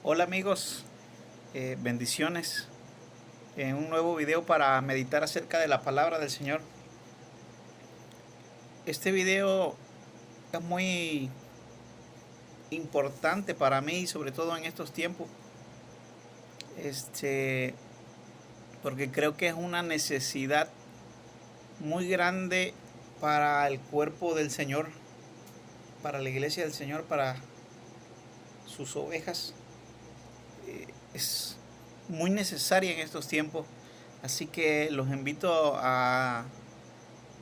Hola amigos, bendiciones en un nuevo video para meditar acerca de la palabra del Señor. Este video es muy importante para mí, sobre todo en estos tiempos, porque creo que es una necesidad muy grande para el cuerpo del Señor, para la iglesia del Señor, para sus ovejas. Es muy necesaria en estos tiempos, así que los invito a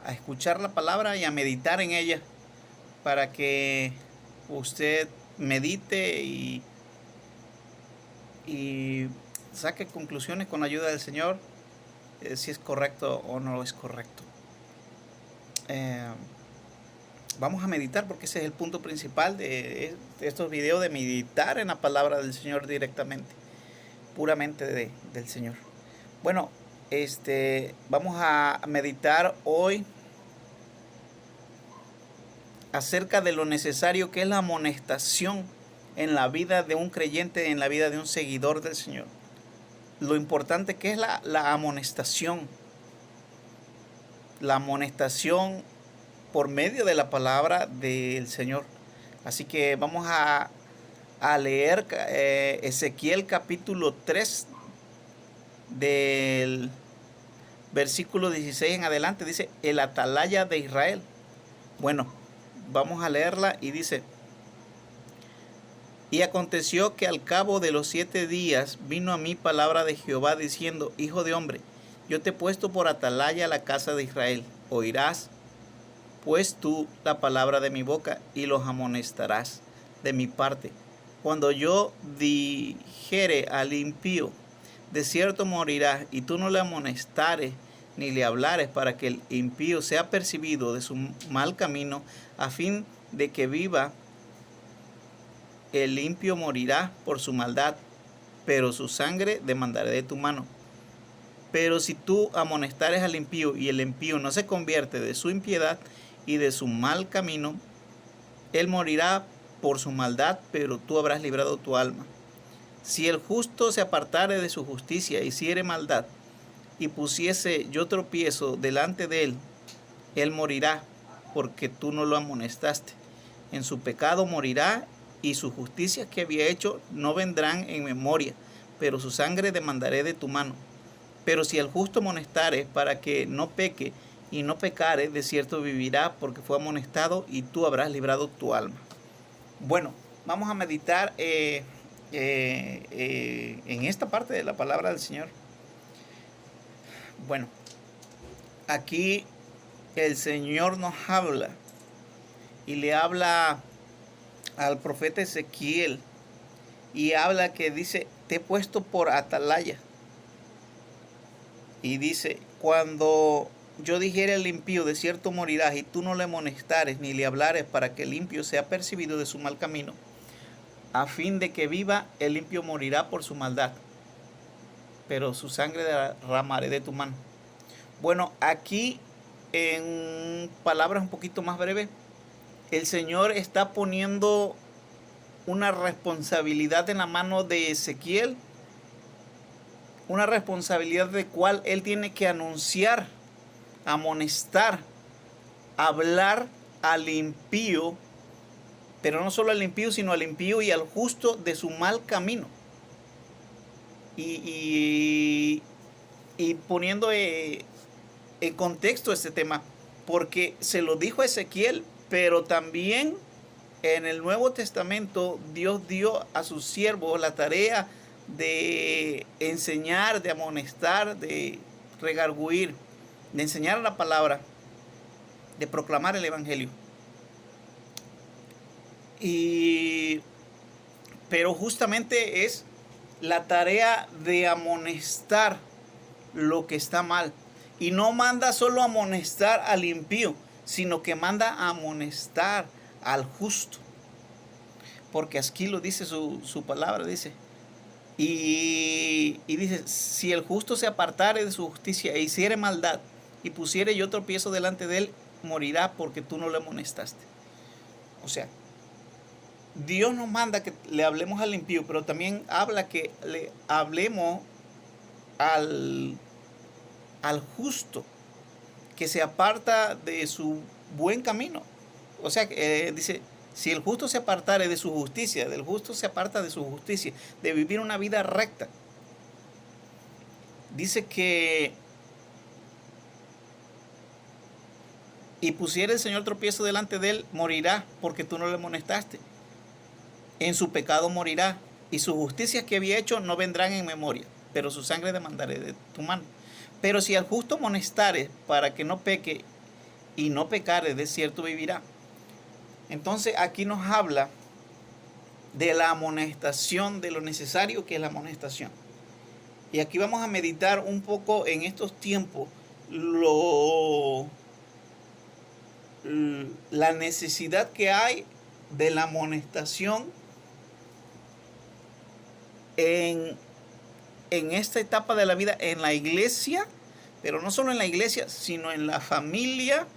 escuchar la palabra y a meditar en ella para que usted medite y saque conclusiones con la ayuda del Señor, si es correcto o no es correcto. Vamos a meditar porque ese es el punto principal de estos videos, de meditar en la palabra del Señor directamente, puramente del Señor. Bueno, vamos a meditar hoy acerca de lo necesario que es la amonestación en la vida de un creyente, en la vida de un seguidor del Señor. Lo importante que es la amonestación. La amonestación por medio de la palabra del Señor. Así que vamos a leer Ezequiel capítulo 3 del versículo 16 en adelante. Dice, el atalaya de Israel. Bueno, vamos a leerla y dice: y aconteció que al cabo de los 7 días vino a mí palabra de Jehová diciendo: hijo de hombre, yo te he puesto por atalaya a la casa de Israel. Oirás pues tú la palabra de mi boca y los amonestarás de mi parte. Cuando yo dijere al impío, de cierto morirás, y tú no le amonestares ni le hablares, para que el impío sea percibido de su mal camino, a fin de que viva, el limpio morirá por su maldad, pero su sangre demandaré de tu mano. Pero si tú amonestares al impío y el impío no se convierte de su impiedad y de su mal camino, él morirá por su maldad, pero tú habrás librado tu alma. Si el justo se apartare de su justicia y hiciere maldad, y pusiese yo tropiezo delante de él, él morirá, porque tú no lo amonestaste. En su pecado morirá, y sus justicias que había hecho no vendrán en memoria, pero su sangre demandaré de tu mano. Pero si el justo amonestare para que no peque, y no pecare, de cierto vivirá, porque fue amonestado, y tú habrás librado tu alma. Bueno, vamos a meditar en esta parte de la palabra del Señor. Bueno, aquí el Señor nos habla y le habla al profeta Ezequiel, y habla que dice: te he puesto por atalaya. Y dice: cuando yo dijere al impío, de cierto morirás, y tú no le amonestares ni le hablares, para que el impío sea percibido de su mal camino, a fin de que viva, el limpio morirá por su maldad, pero su sangre derramaré de tu mano. Bueno, aquí en palabras un poquito más breves, el Señor está poniendo una responsabilidad en la mano de Ezequiel, una responsabilidad de cual él tiene que anunciar, amonestar, hablar al impío, pero no solo al impío, sino al impío y al justo de su mal camino. Y poniendo en contexto este tema, porque se lo dijo a Ezequiel, pero también en el Nuevo Testamento Dios dio a sus siervos la tarea de enseñar, de amonestar, de redarguir, de enseñar la palabra, de proclamar el evangelio. Pero justamente es la tarea de amonestar lo que está mal. Y no manda solo a amonestar al impío, sino que manda a amonestar al justo. Porque aquí lo dice su palabra, dice. Y dice: si el justo se apartare de su justicia e hiciere maldad, y pusiere yo tropiezo delante de él, morirá, porque tú no le amonestaste. O sea, Dios nos manda que le hablemos al impío, pero también habla que le hablemos al justo, que se aparta de su buen camino. O sea, dice, si el justo se apartare de su justicia, del justo se aparta de su justicia, de vivir una vida recta. Dice que y pusiera el Señor tropiezo delante de él, morirá, porque tú no le amonestaste. En su pecado morirá, y sus justicias que había hecho no vendrán en memoria, pero su sangre demandaré de tu mano. Pero si al justo amonestares para que no peque, y no pecare, de cierto vivirá. Entonces aquí nos habla de la amonestación, de lo necesario que es la amonestación. Y aquí vamos a meditar un poco en estos tiempos la necesidad que hay de la amonestación en esta etapa de la vida, en la iglesia, pero no solo en la iglesia, sino en la familia,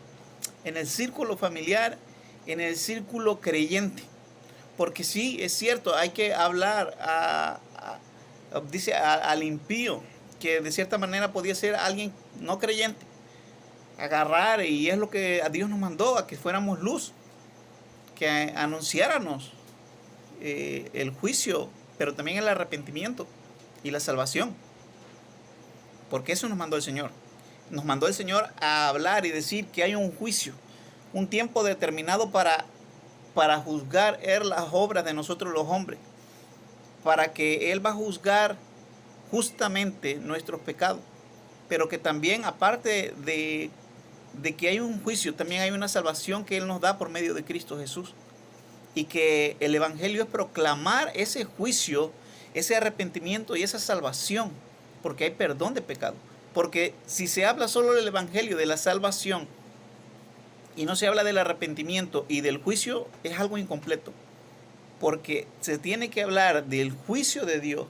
en el círculo familiar, en el círculo creyente. Porque sí, es cierto, hay que hablar al impío, que de cierta manera podía ser alguien no creyente. Agarrar, y es lo que a Dios nos mandó, a que fuéramos luz, que anunciáramos el juicio, pero también el arrepentimiento y la salvación. Porque eso nos mandó el Señor. Nos mandó el Señor a hablar y decir que hay un juicio, un tiempo determinado para juzgar las obras de nosotros los hombres, para que Él va a juzgar justamente nuestros pecados, pero que también, aparte de que hay un juicio, también hay una salvación que Él nos da por medio de Cristo Jesús, y que el Evangelio es proclamar ese juicio, ese arrepentimiento y esa salvación, porque hay perdón de pecado. Porque si se habla solo del Evangelio, de la salvación, y no se habla del arrepentimiento y del juicio, es algo incompleto. Porque se tiene que hablar del juicio de Dios,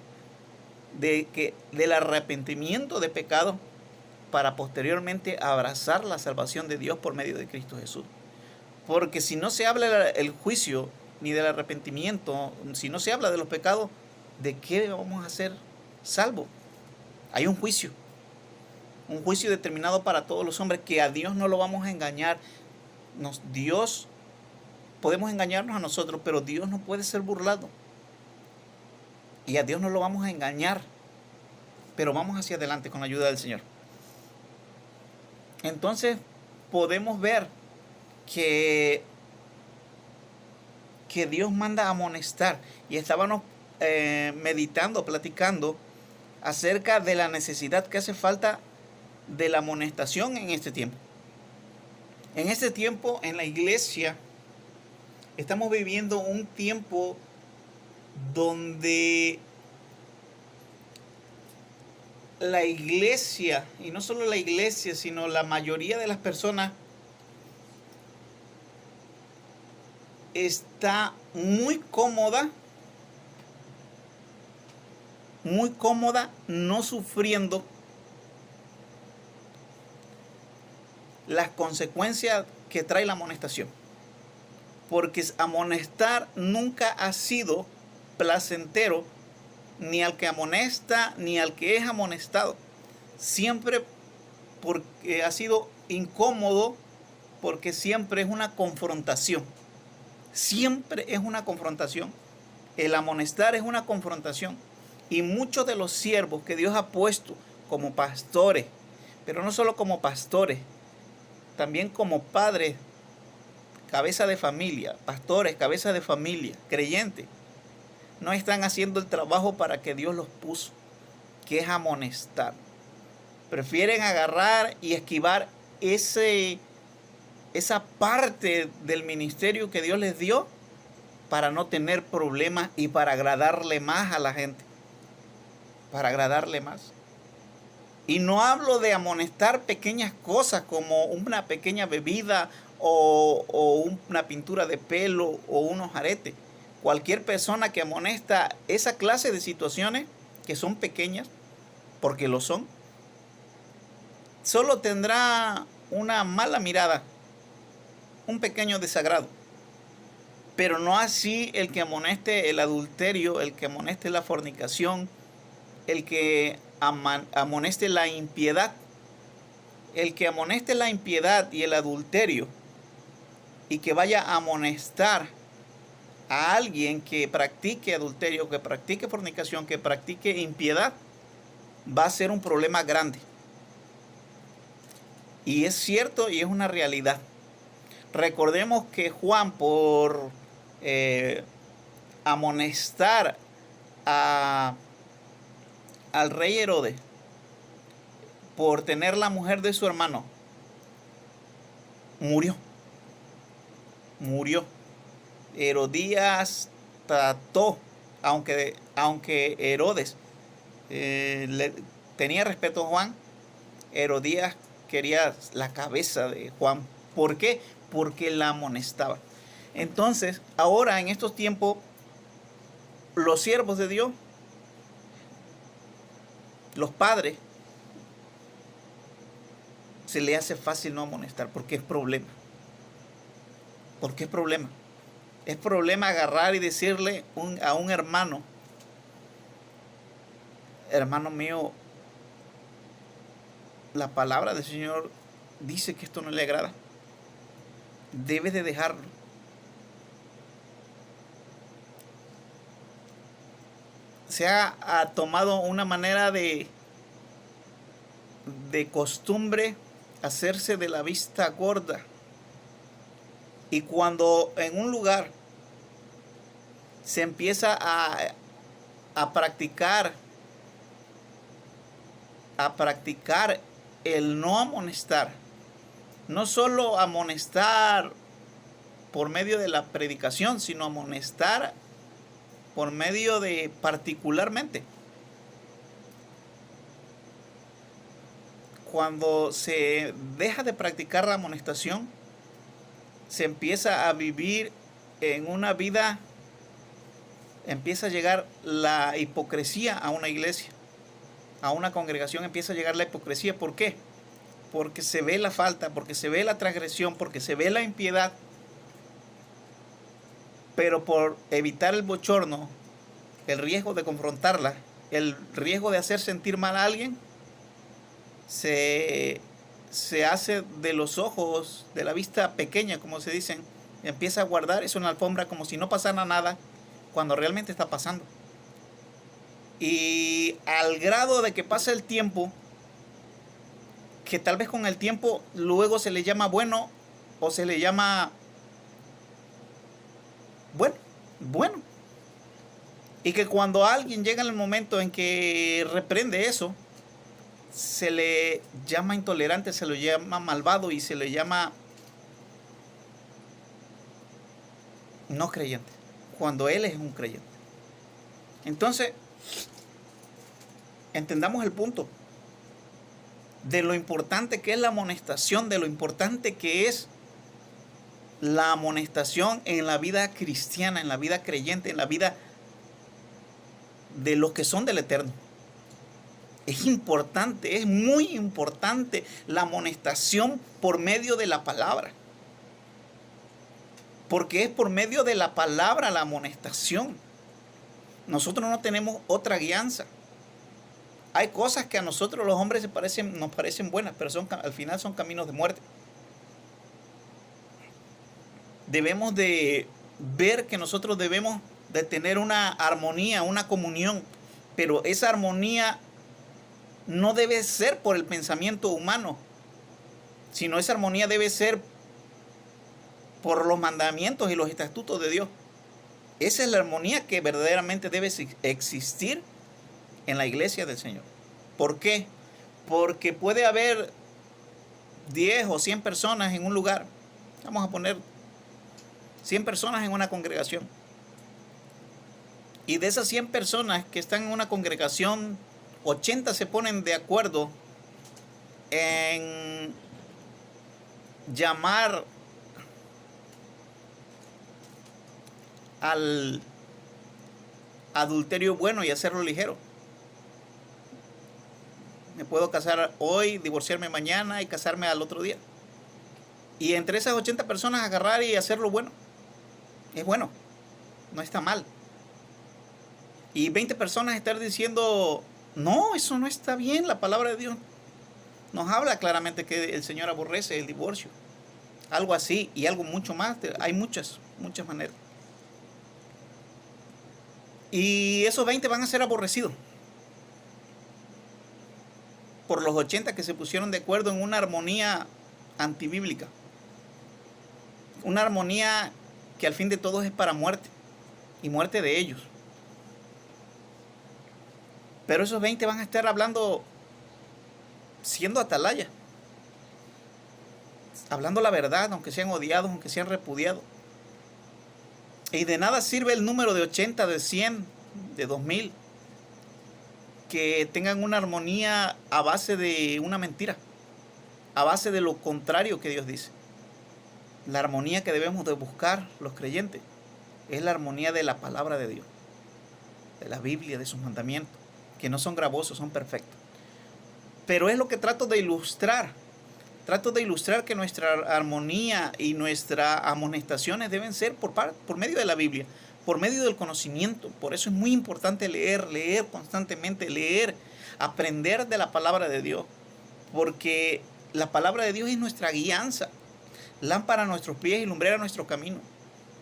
del arrepentimiento de pecado, para posteriormente abrazar la salvación de Dios por medio de Cristo Jesús. Porque si no se habla del juicio ni del arrepentimiento, si no se habla de los pecados, ¿de qué vamos a ser salvos? Hay un juicio determinado para todos los hombres, que a Dios no lo vamos a engañar. Dios, podemos engañarnos a nosotros, pero Dios no puede ser burlado. Y a Dios no lo vamos a engañar, pero vamos hacia adelante con la ayuda del Señor. Entonces podemos ver que Dios manda a amonestar, y estábamos meditando, platicando acerca de la necesidad que hace falta de la amonestación en este tiempo. En este tiempo, en la iglesia, estamos viviendo un tiempo donde la iglesia, y no solo la iglesia, sino la mayoría de las personas, está muy cómoda, no sufriendo las consecuencias que trae la amonestación. Porque amonestar nunca ha sido placentero, ni al que amonesta, ni al que es amonestado. Siempre porque ha sido incómodo, porque siempre es una confrontación. Siempre es una confrontación. El amonestar es una confrontación. Y muchos de los siervos que Dios ha puesto como pastores, pero no solo como pastores, también como padres, cabeza de familia, pastores, cabeza de familia, creyentes, no están haciendo el trabajo para que Dios los puso, que es amonestar. Prefieren agarrar y esquivar esa parte del ministerio que Dios les dio, para no tener problemas y para agradarle más a la gente. Para agradarle más. Y no hablo de amonestar pequeñas cosas como una pequeña bebida o una pintura de pelo o unos aretes. Cualquier persona que amonesta esa clase de situaciones que son pequeñas, porque lo son, solo tendrá una mala mirada, un pequeño desagrado. Pero no así el que amoneste el adulterio, el que amoneste la fornicación, el que amoneste la impiedad. El que amoneste la impiedad y el adulterio y que vaya a amonestar a alguien que practique adulterio, que practique fornicación, que practique impiedad, va a ser un problema grande. Y es cierto y es una realidad. Recordemos que Juan, por amonestar al rey Herodes, por tener la mujer de su hermano, murió. Herodías trató, aunque Herodes le tenía respeto a Juan, Herodías quería la cabeza de Juan. ¿Por qué? Porque la amonestaba. Entonces, ahora en estos tiempos, los siervos de Dios, los padres, se le hace fácil no amonestar porque es problema. Porque es problema. Es problema agarrar y decirle a un hermano, hermano mío, la palabra del Señor dice que esto no le agrada. Debes de dejarlo. Se ha tomado una manera de costumbre hacerse de la vista gorda. Y cuando en un lugar se empieza a practicar el no amonestar, no solo amonestar por medio de la predicación, sino amonestar por medio de particularmente. Cuando se deja de practicar la amonestación, se empieza a vivir en una vida, empieza a llegar la hipocresía a una iglesia, a una congregación empieza a llegar la hipocresía. ¿Por qué? Porque se ve la falta, porque se ve la transgresión, porque se ve la impiedad, pero por evitar el bochorno, el riesgo de confrontarla, el riesgo de hacer sentir mal a alguien, se hace de los ojos, de la vista pequeña, como se dicen, empieza a guardar eso en la alfombra como si no pasara nada, cuando realmente está pasando. Y al grado de que pasa el tiempo, que tal vez con el tiempo luego se le llama bueno o se le llama bueno. Y que cuando alguien llega en el momento en que reprende eso, se le llama intolerante, se le llama malvado y se le llama no creyente, cuando él es un creyente. Entonces, entendamos el punto de lo importante que es la amonestación, de lo importante que es la amonestación en la vida cristiana, en la vida creyente, en la vida de los que son del Eterno. Es importante, es muy importante la amonestación por medio de la palabra. Porque es por medio de la palabra la amonestación. Nosotros no tenemos otra guianza. Hay cosas que a nosotros los hombres nos parecen buenas, pero al final son caminos de muerte. Debemos de ver que nosotros debemos de tener una armonía, una comunión, pero esa armonía no debe ser por el pensamiento humano, sino esa armonía debe ser por los mandamientos y los estatutos de Dios. Esa es la armonía que verdaderamente debe existir en la iglesia del Señor. ¿Por qué? Porque puede haber 10 o 100 personas en un lugar. Vamos a poner 100 personas en una congregación. Y de esas 100 personas que están en una congregación, 80 se ponen de acuerdo en llamar al adulterio bueno y hacerlo ligero. Me puedo casar hoy, divorciarme mañana y casarme al otro día. Y entre esas 80 personas agarrar y hacerlo bueno. es bueno, no está mal. Y 20 personas estar diciendo, no, eso no está bien, la palabra de Dios nos habla claramente que el Señor aborrece el divorcio. Algo así y algo mucho más, hay muchas maneras. Y esos 20 van a ser aborrecidos por los 80 que se pusieron de acuerdo en una armonía antibíblica. Una armonía que al fin de todo es para muerte, y muerte de ellos. Pero esos 20 van a estar hablando, siendo atalaya, hablando la verdad, aunque sean odiados, aunque sean repudiados. Y de nada sirve el número de 80, de 100, de 2000, que tengan una armonía a base de una mentira, a base de lo contrario que Dios dice. La armonía que debemos de buscar los creyentes es la armonía de la palabra de Dios, de la Biblia, de sus mandamientos, que no son gravosos, son perfectos. Pero es lo que trato de ilustrar. Trato de ilustrar que nuestra armonía y nuestras amonestaciones deben ser por medio de la Biblia, por medio del conocimiento. Por eso es muy importante leer constantemente, leer, aprender de la palabra de Dios. Porque la palabra de Dios es nuestra guianza, lámpara a nuestros pies y lumbrera a nuestro camino.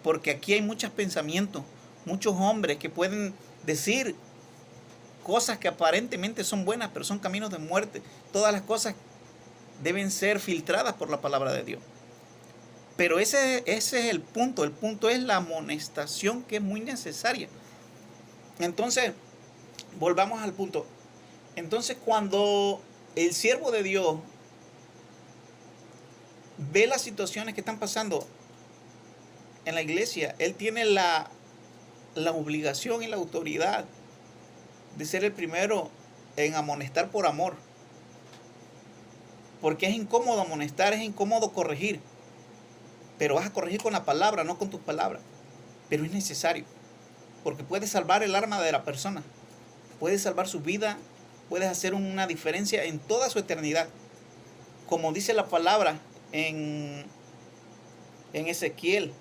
Porque aquí hay muchos pensamientos, muchos hombres que pueden decir cosas que aparentemente son buenas, pero son caminos de muerte. Todas las cosas deben ser filtradas por la palabra de Dios. Pero ese es el punto. El punto es la amonestación, que es muy necesaria. Entonces, volvamos al punto. Entonces, cuando el siervo de Dios ve las situaciones que están pasando en la iglesia, él tiene la obligación y la autoridad de ser el primero en amonestar por amor. Porque es incómodo amonestar, es incómodo corregir. Pero vas a corregir con la palabra, no con tus palabras. Pero es necesario. Porque puedes salvar el alma de la persona. Puedes salvar su vida. Puedes hacer una diferencia en toda su eternidad. Como dice la palabra en Ezequiel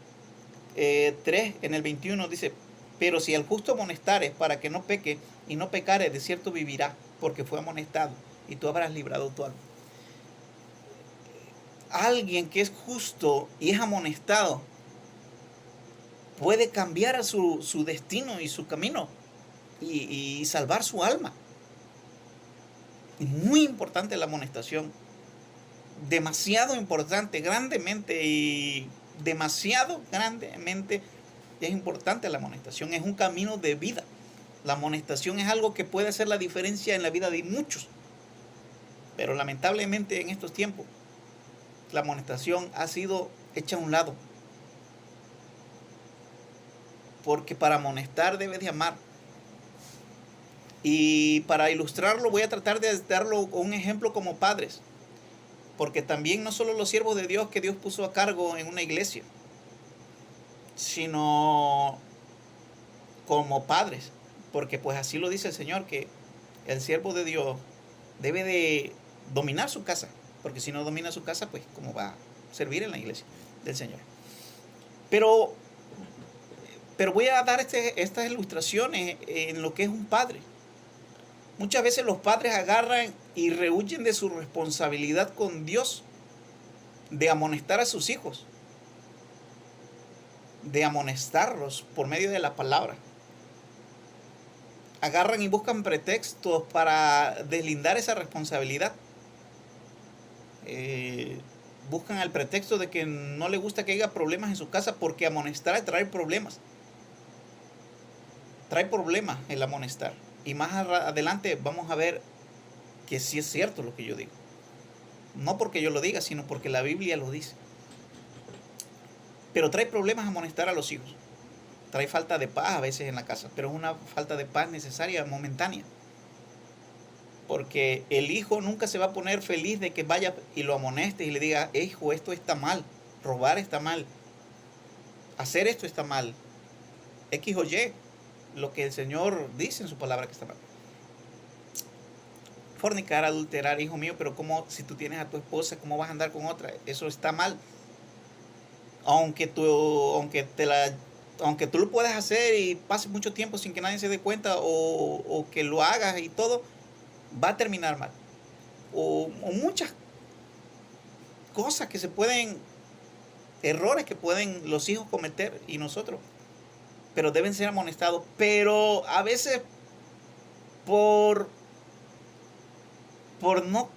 3, en el 21, dice: pero si al justo amonestares para que no peque y no pecare, de cierto vivirá, porque fue amonestado, y tú habrás librado tu alma. Alguien que es justo y es amonestado puede cambiar su destino y su camino y salvar su alma. Es muy importante la amonestación. Demasiado importante, grandemente y demasiado grandemente es importante la amonestación. Es un camino de vida. La amonestación es algo que puede hacer la diferencia en la vida de muchos. Pero lamentablemente en estos tiempos la amonestación ha sido hecha a un lado. Porque para amonestar debes de amar. Y para ilustrarlo voy a tratar de darlo con un ejemplo como padres. Porque también no solo los siervos de Dios que Dios puso a cargo en una iglesia, sino como padres. Porque pues así lo dice el Señor, que el siervo de Dios debe de dominar su casa. Porque si no domina su casa, pues ¿cómo va a servir en la iglesia del Señor? Pero voy a dar estas ilustraciones en lo que es un padre. Muchas veces los padres agarran y rehuyen de su responsabilidad con Dios de amonestar a sus hijos, de amonestarlos por medio de la palabra. Agarran y buscan pretextos para deslindar esa responsabilidad. Buscan el pretexto de que no le gusta que haya problemas en su casa, porque amonestar trae problemas. Trae problemas el amonestar. Y más adelante vamos a ver que sí es cierto lo que yo digo. No porque yo lo diga, sino porque la Biblia lo dice. Pero trae problemas amonestar a los hijos. Trae falta de paz a veces en la casa, pero es una falta de paz necesaria, momentánea. Porque el hijo nunca se va a poner feliz de que vaya y lo amoneste y le diga: hijo, esto está mal, robar está mal, hacer esto está mal, X o Y, lo que el Señor dice en su palabra que está mal. Fornicar, adulterar, hijo mío, pero ¿cómo, si tú tienes a tu esposa, cómo vas a andar con otra? Eso está mal. Aunque te la aunque tú lo puedas hacer y pases mucho tiempo sin que nadie se dé cuenta o que lo hagas y todo, va a terminar mal. O muchas cosas que se pueden, errores que pueden los hijos cometer y nosotros, pero deben ser amonestados. Pero a veces por, por no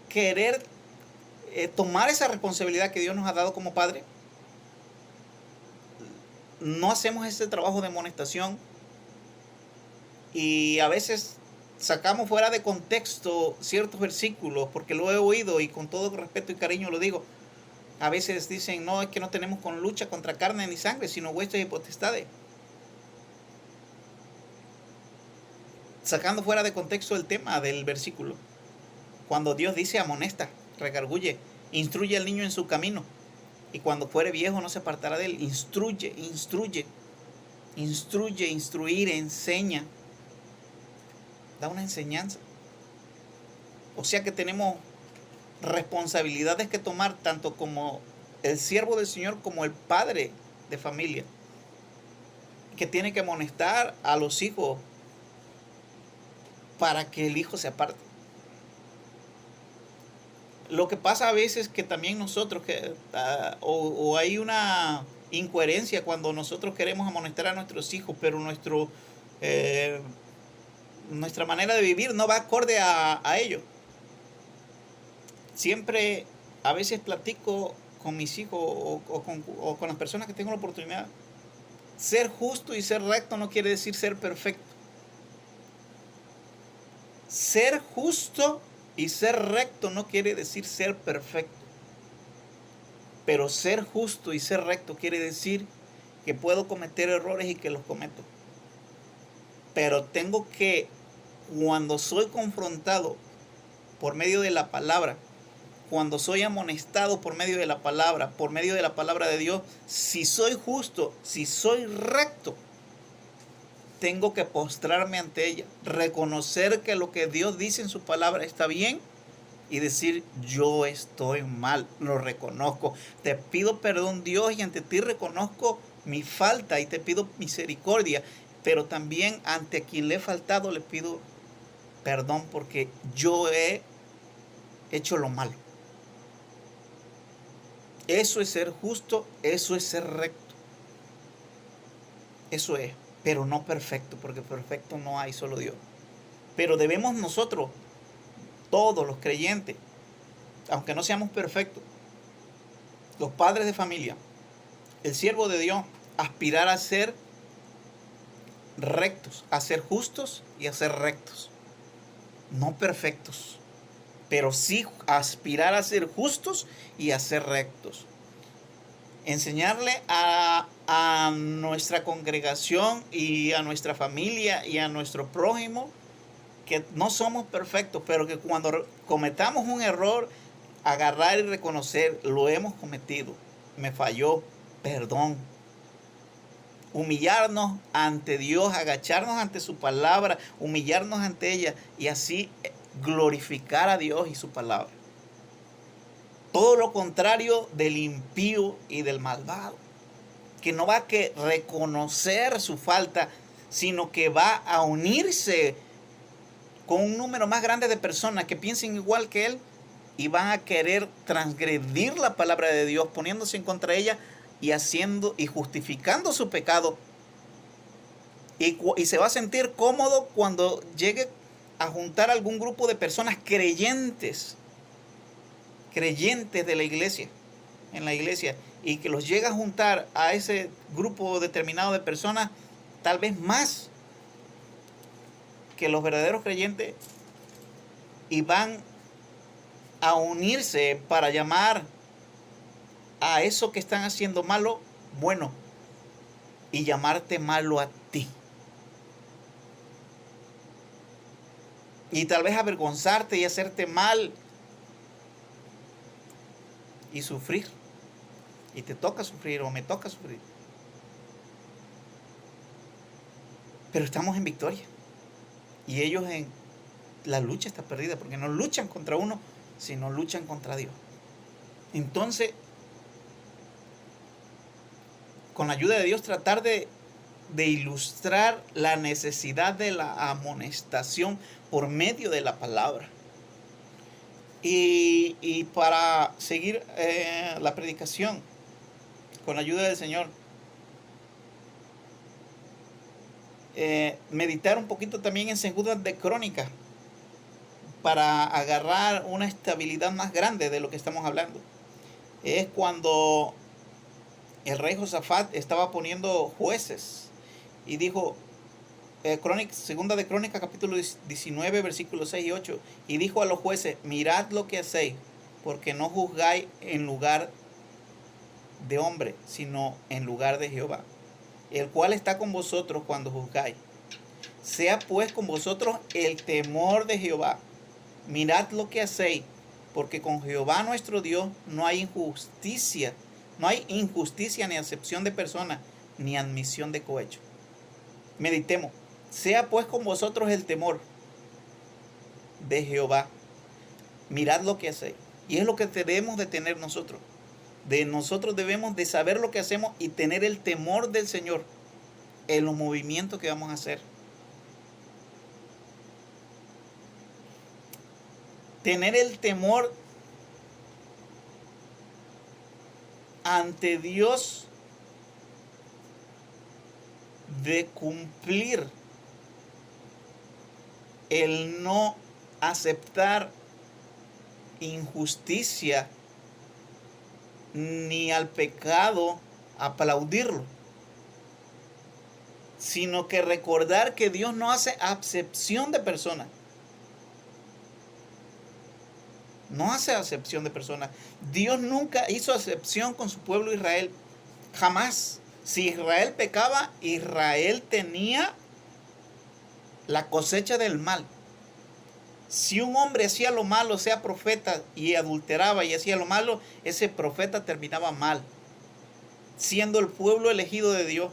querer tomar esa responsabilidad que Dios nos ha dado como padre, no hacemos ese trabajo de amonestación y a veces sacamos fuera de contexto ciertos versículos, porque lo he oído y con todo respeto y cariño lo digo. A veces dicen, no, es que no tenemos con lucha contra carne ni sangre, sino huestes y potestades. Sacando fuera de contexto el tema del versículo. Cuando Dios dice amonesta, redarguye, instruye al niño en su camino, y cuando fuere viejo no se apartará de él. Instruye, instruir, enseña. Da una enseñanza. O sea que tenemos responsabilidades que tomar, tanto como el siervo del Señor como el padre de familia, que tiene que amonestar a los hijos para que el hijo se aparte. Lo que pasa a veces que también nosotros, o hay una incoherencia cuando nosotros queremos amonestar a nuestros hijos, pero nuestra manera de vivir no va acorde a ellos. Siempre, a veces platico con mis hijos o con las personas que tengo la oportunidad. Ser justo y ser recto no quiere decir ser perfecto. Ser justo y ser recto no quiere decir ser perfecto. Pero ser justo y ser recto quiere decir que puedo cometer errores y que los cometo. Pero tengo que, cuando soy confrontado por medio de la palabra, cuando soy amonestado por medio de la palabra de Dios, si soy justo, si soy recto, tengo que postrarme ante ella, reconocer que lo que Dios dice en su palabra está bien y decir, yo estoy mal, lo reconozco. Te pido perdón, Dios, y ante ti reconozco mi falta y te pido misericordia, pero también ante quien le he faltado le pido perdón porque yo he hecho lo malo. Eso es ser justo, eso es ser recto. Eso es, pero no perfecto, porque perfecto no hay, solo Dios. Pero debemos nosotros, todos los creyentes, aunque no seamos perfectos, los padres de familia, el siervo de Dios, aspirar a ser rectos, a ser justos y a ser rectos. No perfectos, pero sí aspirar a ser justos y a ser rectos. Enseñarle a nuestra congregación y a nuestra familia y a nuestro prójimo que no somos perfectos, pero que cuando cometamos un error, agarrar y reconocer, lo hemos cometido, me falló, perdón. Humillarnos ante Dios, agacharnos ante su palabra, humillarnos ante ella y así glorificar a Dios y su palabra. Todo lo contrario del impío y del malvado, que no va a reconocer su falta, sino que va a unirse con un número más grande de personas que piensen igual que él y van a querer transgredir la palabra de Dios, poniéndose en contra de ella y haciendo y justificando su pecado. Y se va a sentir cómodo cuando llegue a juntar algún grupo de personas creyentes de la iglesia, en la iglesia, y que los llega a juntar a ese grupo determinado de personas, tal vez más que los verdaderos creyentes, y van a unirse para llamar a eso que están haciendo malo, bueno, y llamarte malo a ti. Y tal vez avergonzarte y hacerte mal y sufrir. Y te toca sufrir o me toca sufrir. Pero estamos en victoria. Y ellos la lucha está perdida porque no luchan contra uno, sino luchan contra Dios. Entonces, con la ayuda de Dios, tratar de ilustrar la necesidad de la amonestación por medio de la palabra. Y para seguir la predicación, con la ayuda del Señor, meditar un poquito también en Segundas de Crónicas, para agarrar una estabilidad más grande de lo que estamos hablando. Es cuando el rey Josafat estaba poniendo jueces y dijo, Segunda de Crónicas capítulo 19 versículos 6 y 8, y dijo a los jueces: mirad lo que hacéis, porque no juzgáis en lugar de hombre, sino en lugar de Jehová, el cual está con vosotros cuando juzgáis. Sea pues con vosotros el temor de Jehová. Mirad lo que hacéis, porque con Jehová nuestro Dios no hay injusticia, ni acepción de personas, ni admisión de cohecho. Meditemos. Sea pues con vosotros el temor de Jehová. Mirad lo que hacéis. Y es lo que debemos de tener nosotros. Nosotros debemos de saber lo que hacemos y tener el temor del Señor en los movimientos que vamos a hacer. Tener el temor ante Dios de cumplir, el no aceptar injusticia ni al pecado aplaudirlo, sino que recordar que Dios no hace acepción de personas. No hace acepción de personas. Dios nunca hizo acepción con su pueblo Israel. Jamás. Si Israel pecaba, Israel tenía la cosecha del mal. Si un hombre hacía lo malo, sea profeta, y adulteraba y hacía lo malo, ese profeta terminaba mal, siendo el pueblo elegido de Dios,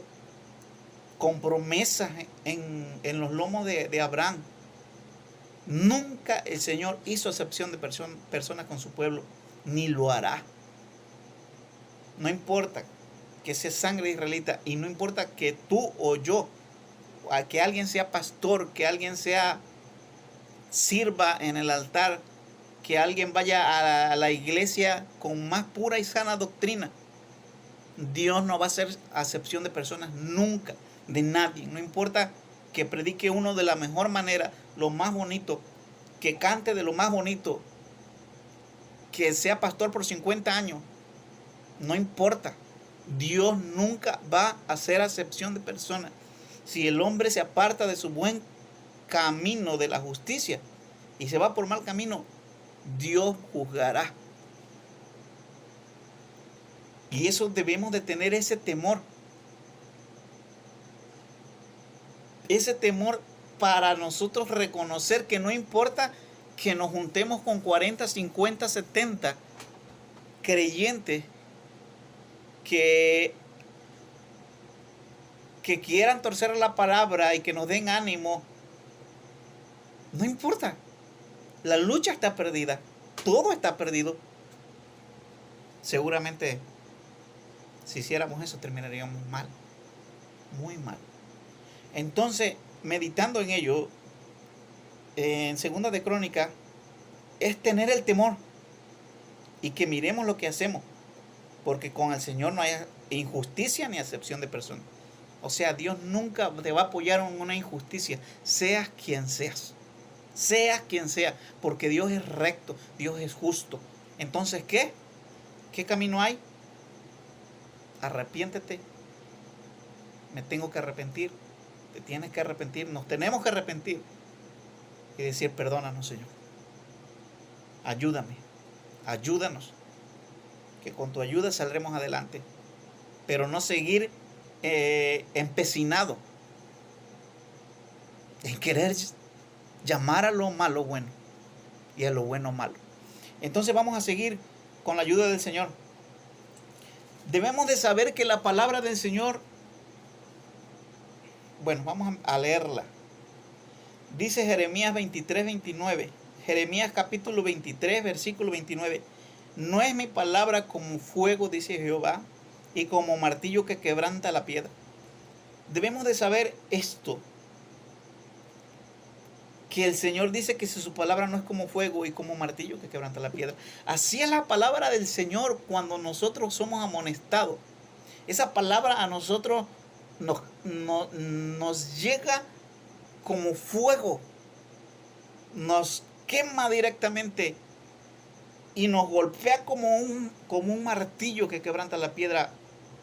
con promesas en los lomos de Abraham. Nunca el Señor hizo acepción de personas con su pueblo, ni lo hará. No importa que sea sangre israelita, y no importa que tú o yo, que alguien sea pastor, que alguien sirva en el altar, que alguien vaya a la iglesia con más pura y sana doctrina. Dios no va a hacer acepción de personas nunca, de nadie. No importa que predique uno de la mejor manera, lo más bonito, que cante de lo más bonito, que sea pastor por 50 años, no importa. Dios nunca va a hacer acepción de personas. Si el hombre se aparta de su buen camino de la justicia y se va por mal camino, Dios juzgará. Y eso debemos de tener, ese temor. Ese temor para nosotros reconocer que no importa que nos juntemos con 40, 50, 70 creyentes que quieran torcer la palabra y que nos den ánimo. No importa. La lucha está perdida. Todo está perdido. Seguramente, si hiciéramos eso, terminaríamos mal. Muy mal. Entonces, meditando en ello, en Segunda de Crónicas, es tener el temor y que miremos lo que hacemos, porque con el Señor no hay injusticia ni acepción de personas. O sea, Dios nunca te va a apoyar en una injusticia, seas quien seas. Seas quien sea, porque Dios es recto, Dios es justo. Entonces, ¿qué? ¿Qué camino hay? Arrepiéntete. Me tengo que arrepentir. Te tienes que arrepentir. Nos tenemos que arrepentir. Y decir: perdónanos, Señor. Ayúdame. Ayúdanos. Que con tu ayuda saldremos adelante. Pero no seguir empecinado en querer llamar a lo malo bueno y a lo bueno malo. Entonces vamos a seguir con la ayuda del Señor. Debemos de saber que la palabra del Señor, bueno, vamos a leerla. Dice Jeremías 23, 29. Jeremías capítulo 23, versículo 29. No es mi palabra como fuego, dice Jehová, y como martillo que quebranta la piedra. Debemos de saber esto, que el Señor dice que si su palabra no es como fuego y como martillo que quebranta la piedra. Así es la palabra del Señor cuando nosotros somos amonestados. Esa palabra a nosotros nos llega como fuego, nos quema directamente y nos golpea como un martillo que quebranta la piedra.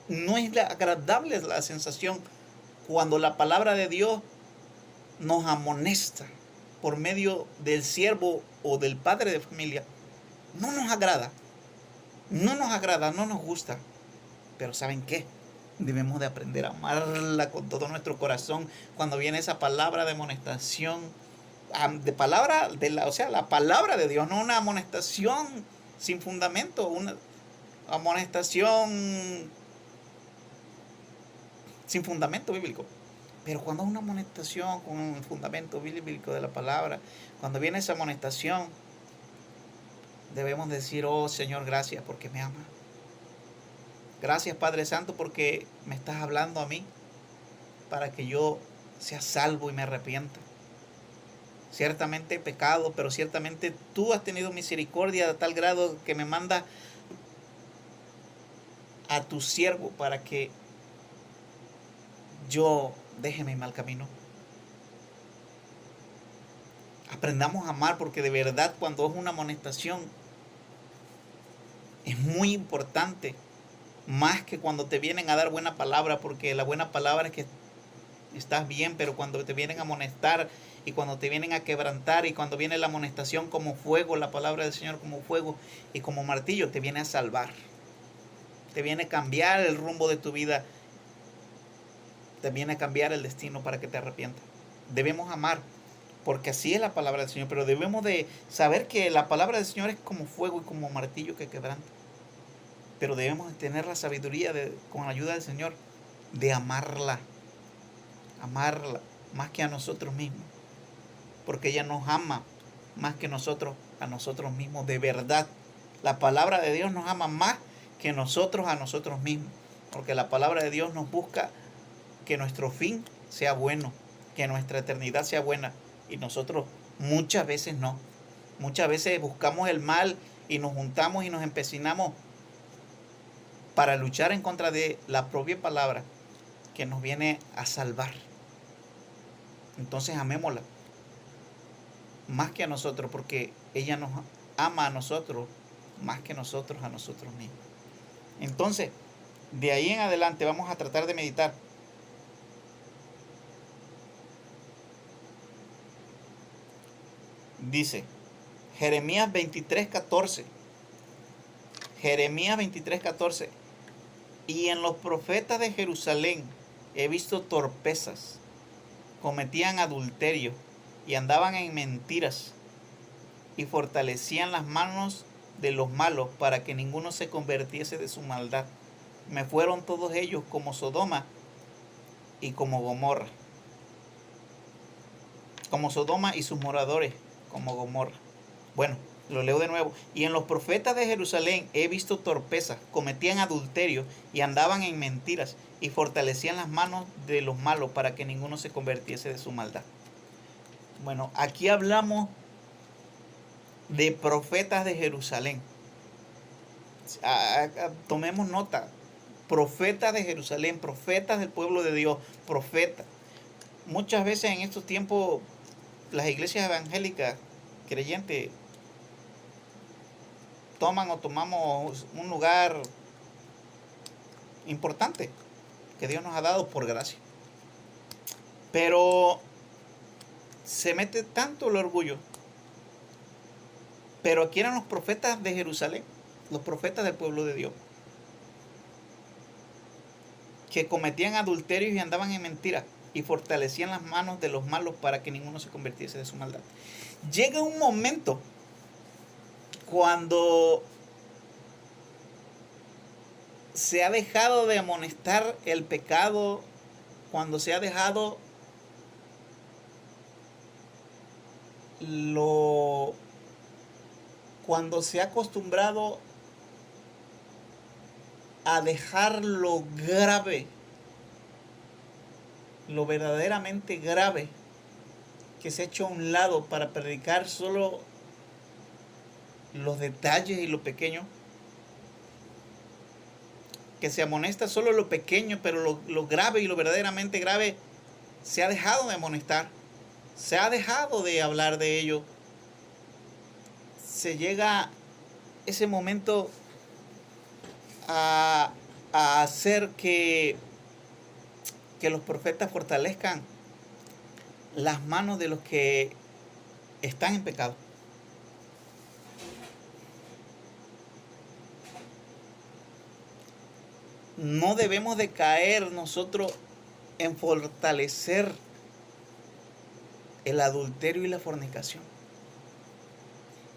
No es agradable la sensación cuando la palabra de Dios nos amonesta por medio del siervo o del padre de familia. No nos agrada, no nos gusta. Pero ¿saben qué? Debemos de aprender a amarla con todo nuestro corazón cuando viene esa palabra de amonestación, la palabra de Dios, no una amonestación sin fundamento, una amonestación sin fundamento bíblico. Pero cuando es una amonestación con un fundamento bíblico de la palabra, cuando viene esa amonestación, debemos decir: oh Señor, gracias porque me amas. Gracias, Padre Santo, porque me estás hablando a mí para que yo sea salvo y me arrepienta. Ciertamente he pecado, pero ciertamente tú has tenido misericordia a tal grado que me manda a tu siervo para que yo deje mi mal camino. Aprendamos a amar, porque de verdad cuando es una amonestación es muy importante, más que cuando te vienen a dar buena palabra, porque la buena palabra es que estás bien, pero cuando te vienen a amonestar y cuando te vienen a quebrantar y cuando viene la amonestación como fuego, la palabra del Señor como fuego y como martillo, te viene a salvar, te viene a cambiar el rumbo de tu vida, te viene a cambiar el destino para que te arrepientas. Debemos amar, porque así es la palabra del Señor, pero debemos de saber que la palabra del Señor es como fuego y como martillo que quebranta. Pero debemos de tener la sabiduría con la ayuda del Señor de amarla más que a nosotros mismos, porque ella nos ama más que nosotros a nosotros mismos. De verdad, la palabra de Dios nos ama más que nosotros a nosotros mismos, porque la palabra de Dios nos busca que nuestro fin sea bueno, que nuestra eternidad sea buena, y nosotros muchas veces no. Muchas veces buscamos el mal y nos juntamos y nos empecinamos para luchar en contra de la propia palabra que nos viene a salvar. Entonces amémosla más que a nosotros, porque ella nos ama a nosotros más que nosotros a nosotros mismos. Entonces, de ahí en adelante vamos a tratar de meditar. Dice Jeremías 23:14. Jeremías 23:14. Y en los profetas de Jerusalén he visto torpezas, cometían adulterio y andaban en mentiras y fortalecían las manos de los malos para que ninguno se convirtiese de su maldad. Me fueron todos ellos como Sodoma y como Gomorra. Como Sodoma y sus moradores como Gomorra. Bueno, lo leo de nuevo. Y en los profetas de Jerusalén he visto torpezas, cometían adulterio y andaban en mentiras y fortalecían las manos de los malos para que ninguno se convirtiese de su maldad. Bueno, aquí hablamos de profetas de Jerusalén. Tomemos nota. Profetas de Jerusalén, profetas del pueblo de Dios, profetas. Muchas veces en estos tiempos las iglesias evangélicas creyentes tomamos un lugar importante que Dios nos ha dado por gracia. Pero se mete tanto el orgullo. Pero aquí eran los profetas de Jerusalén, los profetas del pueblo de Dios, que cometían adulterios y andaban en mentiras y fortalecían las manos de los malos para que ninguno se convirtiese de su maldad. Llega un momento cuando se ha dejado de amonestar el pecado, cuando se ha dejado cuando se ha acostumbrado a dejar lo grave, lo verdaderamente grave, que se ha hecho a un lado para predicar solo los detalles y lo pequeño, que se amonesta solo lo pequeño, pero lo grave y lo verdaderamente grave se ha dejado de amonestar, se ha dejado de hablar de ello. Se llega ese momento a hacer que los profetas fortalezcan las manos de los que están en pecado. No debemos de caer nosotros en fortalecer el adulterio y la fornicación.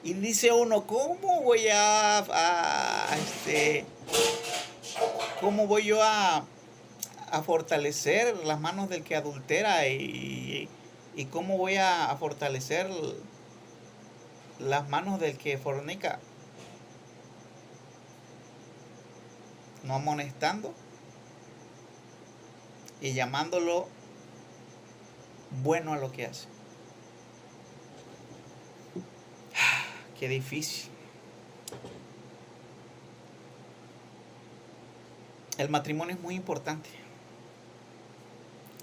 Y dice uno, ¿cómo voy yo a fortalecer las manos del que adultera y cómo voy a fortalecer las manos del que fornica? No amonestando y llamándolo bueno a lo que hace. Qué difícil. El matrimonio es muy importante.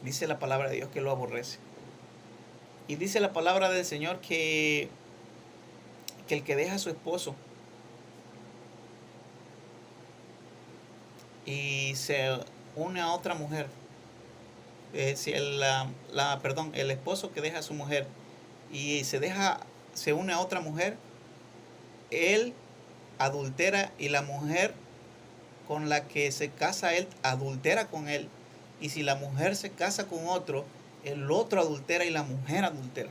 Dice la palabra de Dios que lo aborrece. Y dice la palabra del Señor que el que deja a su esposo y se une a otra mujer, si el esposo que deja a su mujer y se une a otra mujer, él adultera y la mujer con la que se casa él adultera con él. Y si la mujer se casa con otro, el otro adultera y la mujer adultera.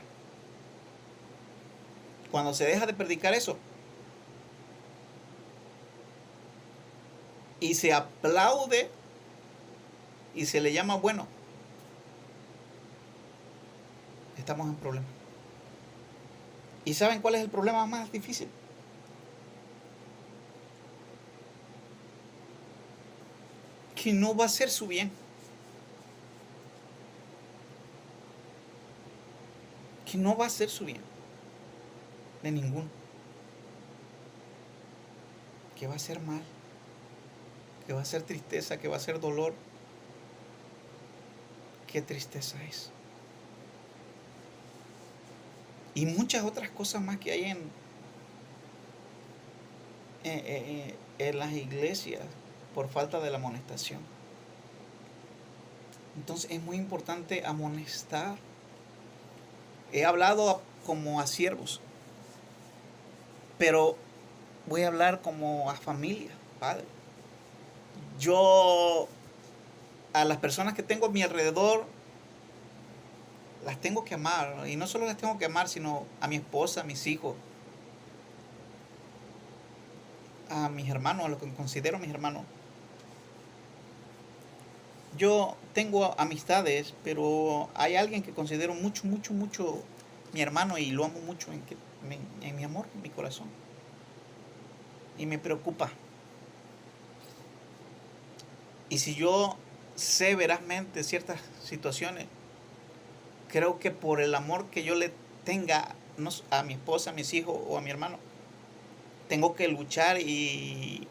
Cuando se deja de predicar eso y se aplaude y se le llama bueno, estamos en problemas. ¿Y saben cuál es el problema más difícil? Que no va a ser su bien. Que no va a ser su bien. De ninguno. Que va a ser mal. Que va a ser tristeza, que va a ser dolor. Qué tristeza es. Y muchas otras cosas más que hay en las iglesias por falta de la amonestación. Entonces es muy importante amonestar. He hablado como a siervos, pero voy a hablar como a familia, padre. Yo a las personas que tengo a mi alrededor las tengo que amar, y no solo las tengo que amar, sino a mi esposa, a mis hijos, a mis hermanos, a los que considero mis hermanos. Yo tengo amistades, pero hay alguien que considero mucho mi hermano y lo amo mucho en mi amor, en mi corazón. Y me preocupa. Y si yo sé verazmente ciertas situaciones, creo que por el amor que yo le tenga a mi esposa, a mis hijos o a mi hermano, tengo que luchar y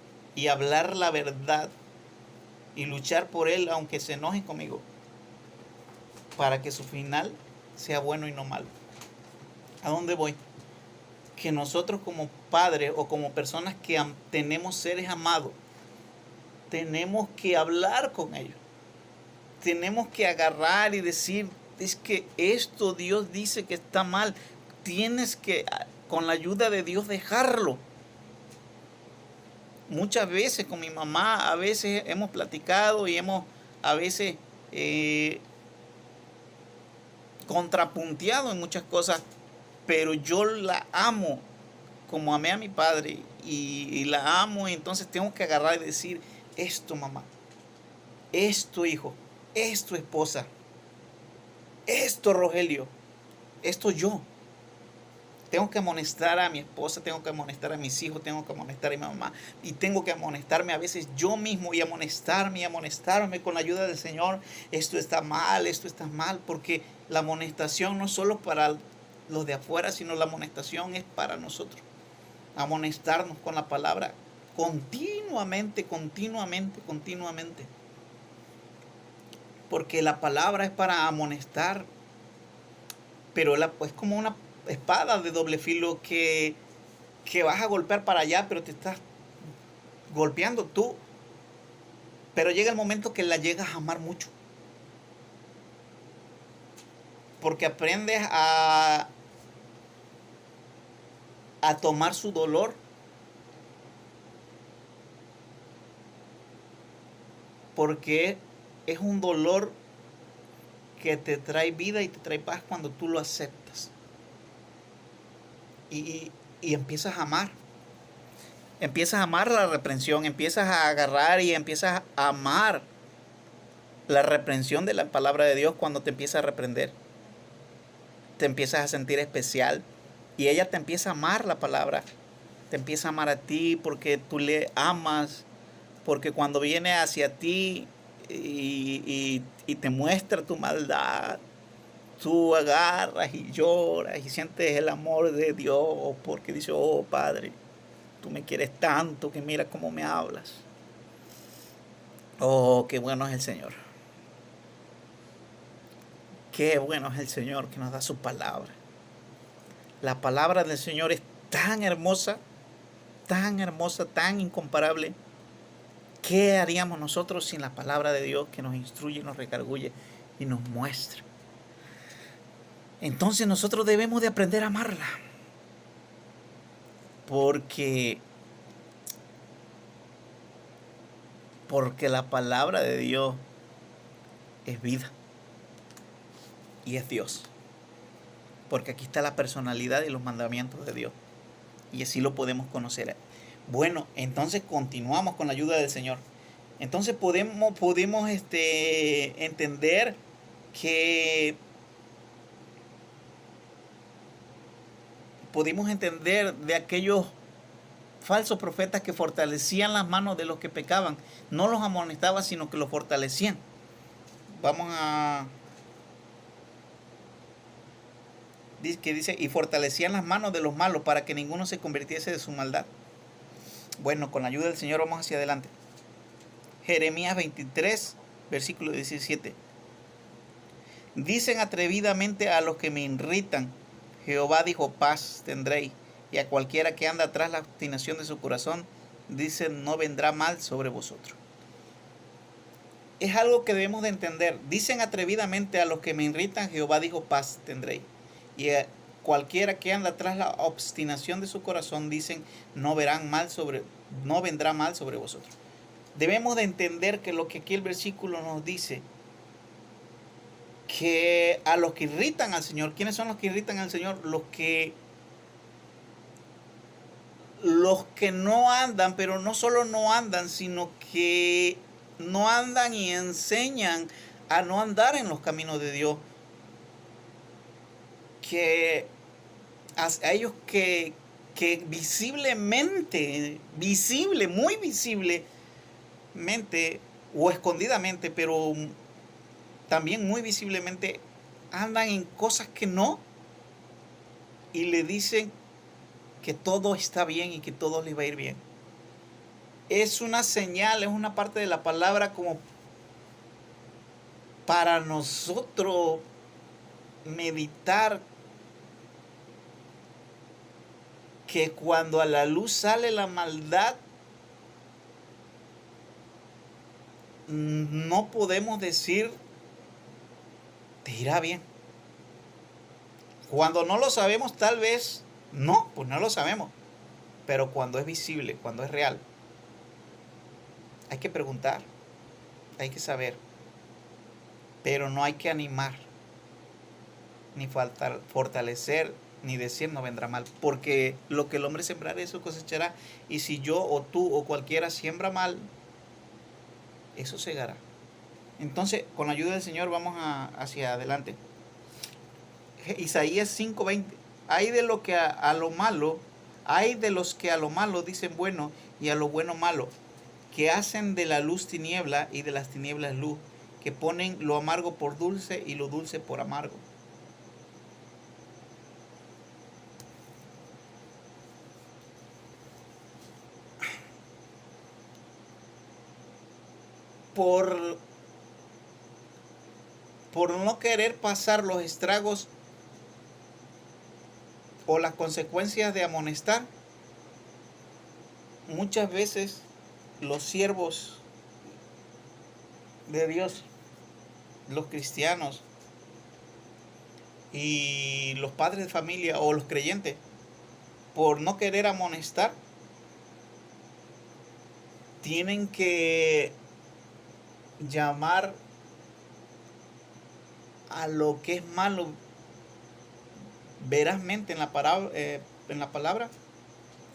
hablar la verdad y luchar por él aunque se enojen conmigo, para que su final sea bueno y no malo. ¿A dónde voy? Que nosotros como padres o como personas que tenemos seres amados, tenemos que hablar con ellos. Tenemos que agarrar y decir, es que esto Dios dice que está mal. Tienes que, con la ayuda de Dios, dejarlo. Muchas veces con mi mamá, a veces hemos platicado y hemos a veces contrapunteado en muchas cosas, pero yo la amo como amé a mi padre y la amo, y entonces tengo que agarrar y decir, esto mamá, esto hijo, esto esposa, esto Rogelio, esto yo. Tengo que amonestar a mi esposa, tengo que amonestar a mis hijos, tengo que amonestar a mi mamá. Y tengo que amonestarme a veces yo mismo y amonestarme con la ayuda del Señor. Esto está mal, porque la amonestación no es solo para los de afuera, sino la amonestación es para nosotros. Amonestarnos con la palabra continuamente. Porque la palabra es para amonestar, pero es como una espada de doble filo que vas a golpear para allá, pero te estás golpeando tú. Pero llega el momento que la llegas a amar mucho. Porque aprendes a tomar su dolor. Porque es un dolor que te trae vida y te trae paz cuando tú lo aceptas. Y empiezas a amar. Empiezas a amar la reprensión, empiezas a agarrar y empiezas a amar la reprensión de la palabra de Dios cuando te empieza a reprender. Te empiezas a sentir especial y ella te empieza a amar la palabra. Te empieza a amar a ti porque tú le amas, porque cuando viene hacia ti y te muestra tu maldad, tú agarras y lloras y sientes el amor de Dios porque dices, oh Padre, tú me quieres tanto que mira cómo me hablas. Oh, qué bueno es el Señor. Qué bueno es el Señor que nos da su palabra. La palabra del Señor es tan hermosa, tan incomparable. ¿Qué haríamos nosotros sin la palabra de Dios que nos instruye, nos redarguye y nos muestra? Entonces nosotros debemos de aprender a amarla. Porque la palabra de Dios es vida y es Dios. Porque aquí está la personalidad y los mandamientos de Dios. Y así lo podemos conocer. Bueno, entonces continuamos con la ayuda del Señor. Entonces podemos entender que pudimos entender de aquellos falsos profetas que fortalecían las manos de los que pecaban. No los amonestaban, sino que los fortalecían. Vamos a... Dice, y fortalecían las manos de los malos para que ninguno se convirtiese de su maldad. Bueno, con la ayuda del Señor vamos hacia adelante. Jeremías 23, versículo 17. Dicen atrevidamente a los que me irritan, Jehová dijo, paz tendréis. Y a cualquiera que anda tras la obstinación de su corazón, dicen, no vendrá mal sobre vosotros. Es algo que debemos de entender. Dicen atrevidamente a los que me irritan, Jehová dijo, paz tendréis. Y a cualquiera que anda tras la obstinación de su corazón, dicen, no vendrá mal sobre vosotros. Debemos de entender que lo que aquí el versículo nos dice, que a los que irritan al Señor, ¿quiénes son los que irritan al Señor? Los que no andan, pero no solo no andan, sino que no andan y enseñan a no andar en los caminos de Dios. Que a ellos que visiblemente, muy visiblemente o escondidamente, pero también muy visiblemente andan en cosas que no, y le dicen que todo está bien y que todo les va a ir bien. Es una señal, es una parte de la palabra como para nosotros meditar que cuando a la luz sale la maldad, no podemos decir te irá bien. Cuando no lo sabemos, tal vez no, pues no lo sabemos. Pero cuando es visible, cuando es real, hay que preguntar, hay que saber. Pero no hay que animar, ni fortalecer, ni decir no vendrá mal. Porque lo que el hombre sembrará, eso cosechará. Y si yo o tú o cualquiera siembra mal, eso segará. Entonces, con la ayuda del Señor vamos hacia adelante. Isaías 5:20. Hay de lo que a lo malo, hay de los que a lo malo dicen bueno y a lo bueno malo, que hacen de la luz tiniebla y de las tinieblas luz, que ponen lo amargo por dulce y lo dulce por amargo. Por, por no querer pasar los estragos o las consecuencias de amonestar, muchas veces los siervos de Dios, los cristianos y los padres de familia o los creyentes, por no querer amonestar, tienen que llamar a lo que es malo verazmente en la palabra,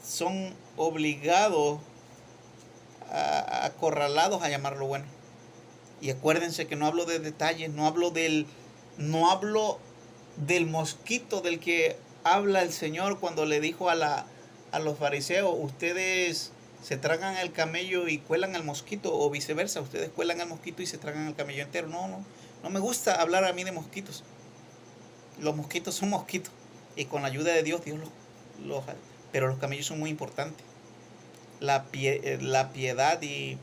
son obligados, acorralados a llamar lo bueno. Y acuérdense que no hablo de detalles, no hablo del mosquito del que habla el Señor cuando le dijo a los fariseos: ustedes se tragan el camello y cuelan el mosquito, o viceversa, ustedes cuelan el mosquito y se tragan el camello entero. No me gusta hablar a mí de mosquitos. Los mosquitos son mosquitos, y con la ayuda de Dios, pero los camellos son muy importantes. La piedad y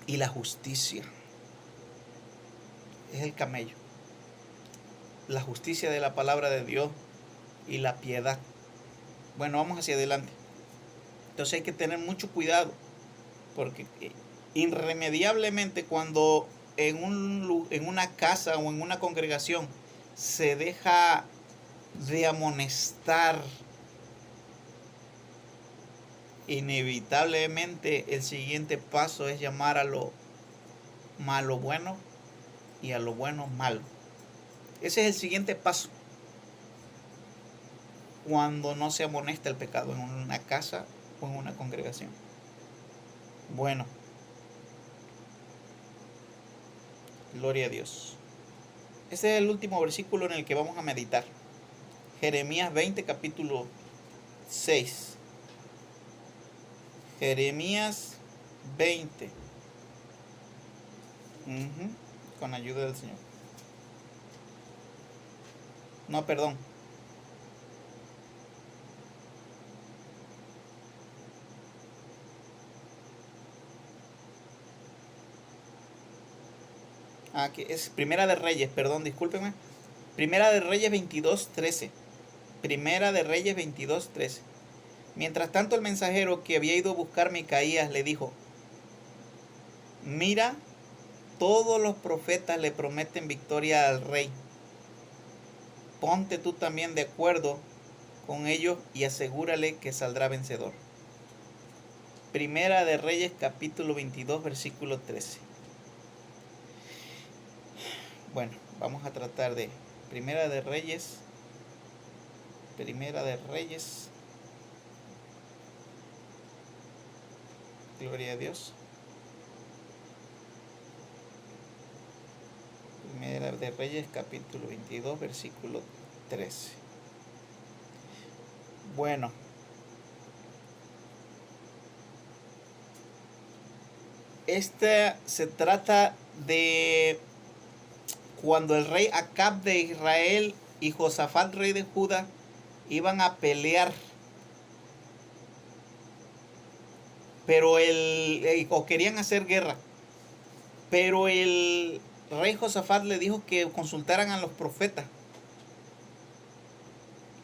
la justicia es el camello. La justicia de la palabra de Dios y la piedad. Bueno, vamos hacia adelante. Entonces hay que tener mucho cuidado, porque irremediablemente cuando en una casa o en una congregación se deja de amonestar, inevitablemente el siguiente paso es llamar a lo malo bueno y a lo bueno malo. Ese es el siguiente paso cuando no se amonesta el pecado en una casa o en una congregación. Bueno, gloria a Dios. Este es el último versículo en el que vamos a meditar. Jeremías 20, capítulo 6. Jeremías 20. Con ayuda del Señor. No, perdón. Que es Primera de Reyes, perdón, discúlpenme. Primera de Reyes 22:13. Primera de Reyes 22:13. Mientras tanto, el mensajero que había ido a buscar Micaías le dijo: mira, todos los profetas le prometen victoria al rey. Ponte tú también de acuerdo con ellos y asegúrale que saldrá vencedor. Primera de Reyes, capítulo 22, versículo 13. Bueno, vamos a tratar de Primera de Reyes. Gloria a Dios. Primera de Reyes, capítulo 22, versículo 13. Bueno. Este se trata de cuando el rey Acab de Israel y Josafat, rey de Judá, iban a pelear. O querían hacer guerra. Pero el rey Josafat le dijo que consultaran a los profetas.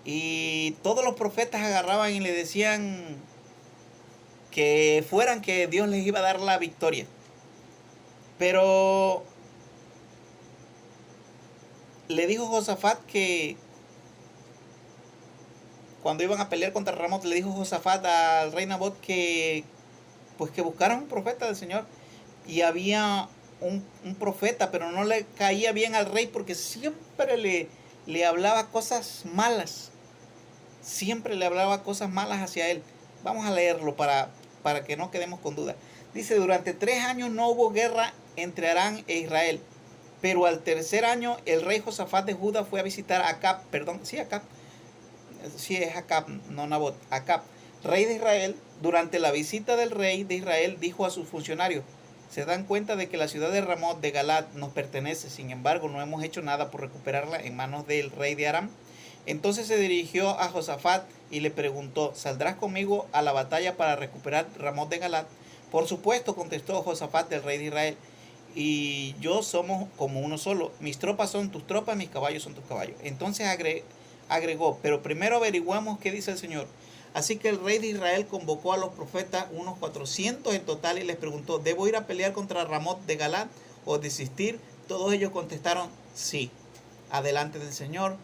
Y todos los profetas agarraban y le decían que fueran, que Dios les iba a dar la victoria. Pero le dijo Josafat que cuando iban a pelear contra Ramot, le dijo Josafat al rey Nabot que buscaran un profeta del Señor. Y había un profeta, pero no le caía bien al rey porque siempre le hablaba cosas malas. Siempre le hablaba cosas malas hacia él. Vamos a leerlo para que no quedemos con duda. Dice: durante 3 años no hubo guerra entre Aram e Israel. Pero al tercer año el rey Josafat de Judá fue a visitar a Acab, Sí, es Acab, no Nabot, Acab, rey de Israel. Durante la visita del rey de Israel dijo a sus funcionarios: se dan cuenta de que la ciudad de Ramot de Galat nos pertenece, sin embargo no hemos hecho nada por recuperarla en manos del rey de Aram. Entonces se dirigió a Josafat y le preguntó: ¿saldrás conmigo a la batalla para recuperar Ramot de Galat? Por supuesto, contestó Josafat del rey de Israel, y yo somos como uno solo. Mis tropas son tus tropas, mis caballos son tus caballos. Entonces agregó: pero primero averiguamos qué dice el Señor. Así que el rey de Israel convocó a los profetas, unos 400 en total, y les preguntó: ¿debo ir a pelear contra Ramot de Galat o desistir? Todos ellos contestaron: sí, adelante del Señor,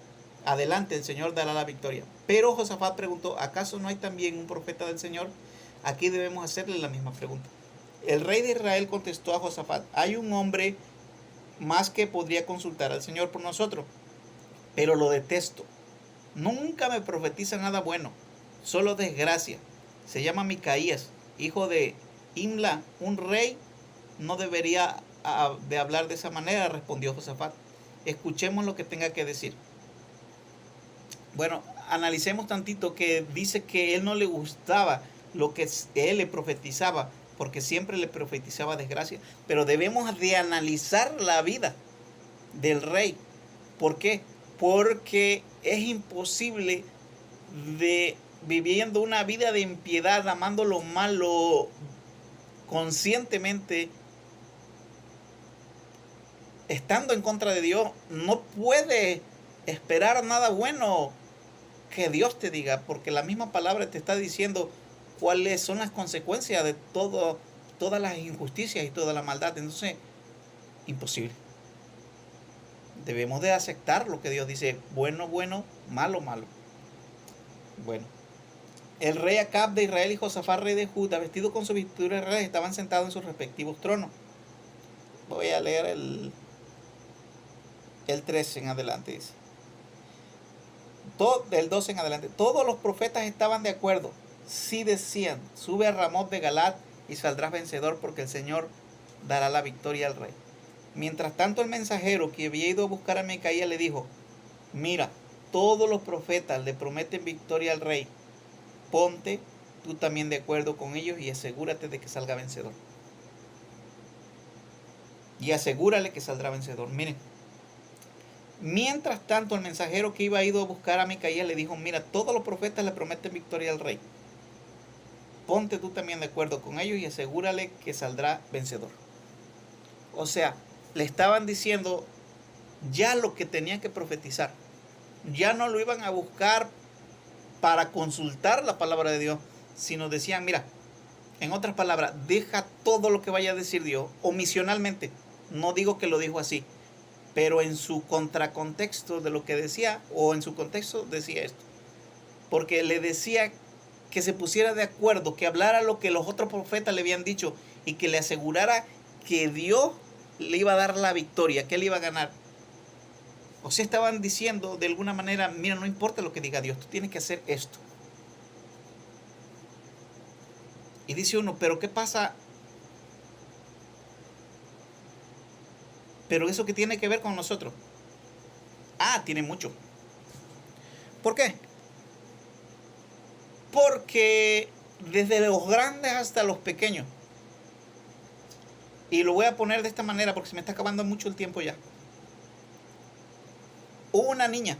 adelante, el Señor dará la victoria. Pero Josafat preguntó: ¿acaso no hay también un profeta del Señor? Aquí debemos hacerle la misma pregunta. El rey de Israel contestó a Josafat: hay un hombre más que podría consultar al Señor por nosotros, pero lo detesto. Nunca me profetiza nada bueno, solo desgracia. Se llama Micaías, hijo de Imla. Un rey no debería de hablar de esa manera, respondió Josafat. Escuchemos lo que tenga que decir. Bueno, analicemos tantito que dice que él no le gustaba lo que él le profetizaba, porque siempre le profetizaba desgracia. Pero debemos de analizar la vida del rey. ¿Por qué? Porque es imposible de viviendo una vida de impiedad, amando lo malo conscientemente, estando en contra de Dios, no puede esperar nada bueno que Dios te diga, porque la misma palabra te está diciendo cuáles son las consecuencias de todas las injusticias y toda la maldad. Entonces, imposible. Debemos de aceptar lo que Dios dice: bueno, bueno, malo, malo. Bueno, el rey Acab de Israel y Josafat, rey de Judá, vestido con su vestidura de rey, estaban sentados en sus respectivos tronos. Voy a leer el 13 en adelante, dice. Del 12 en adelante. Todos los profetas estaban de acuerdo. Sí decían: sube a Ramot de Galat y saldrás vencedor, porque el Señor dará la victoria al rey. Mientras tanto, el mensajero que había ido a buscar a Micaías le dijo: mira, todos los profetas le prometen victoria al rey. Ponte tú también de acuerdo con ellos y asegúrate de que salga vencedor. Y asegúrale que saldrá vencedor. Miren. Mientras tanto, el mensajero que ido a buscar a Micaías le dijo: mira, todos los profetas le prometen victoria al rey. Ponte tú también de acuerdo con ellos y asegúrale que saldrá vencedor. O sea, le estaban diciendo ya lo que tenían que profetizar. Ya no lo iban a buscar para consultar la palabra de Dios, sino decían: mira, en otras palabras, deja todo lo que vaya a decir Dios, omisionalmente. No digo que lo dijo así, pero en su contracontexto de lo que decía, o en su contexto decía esto. Porque le decía que se pusiera de acuerdo, que hablara lo que los otros profetas le habían dicho y que le asegurara que Dios le iba a dar la victoria, que él iba a ganar. O sea, estaban diciendo de alguna manera: mira, no importa lo que diga Dios, tú tienes que hacer esto. Y dice uno: pero ¿qué pasa? Pero eso que tiene que ver con nosotros. Tiene mucho. ¿Por qué? Porque desde los grandes hasta los pequeños, y lo voy a poner de esta manera porque se me está acabando mucho el tiempo ya. Hubo una niña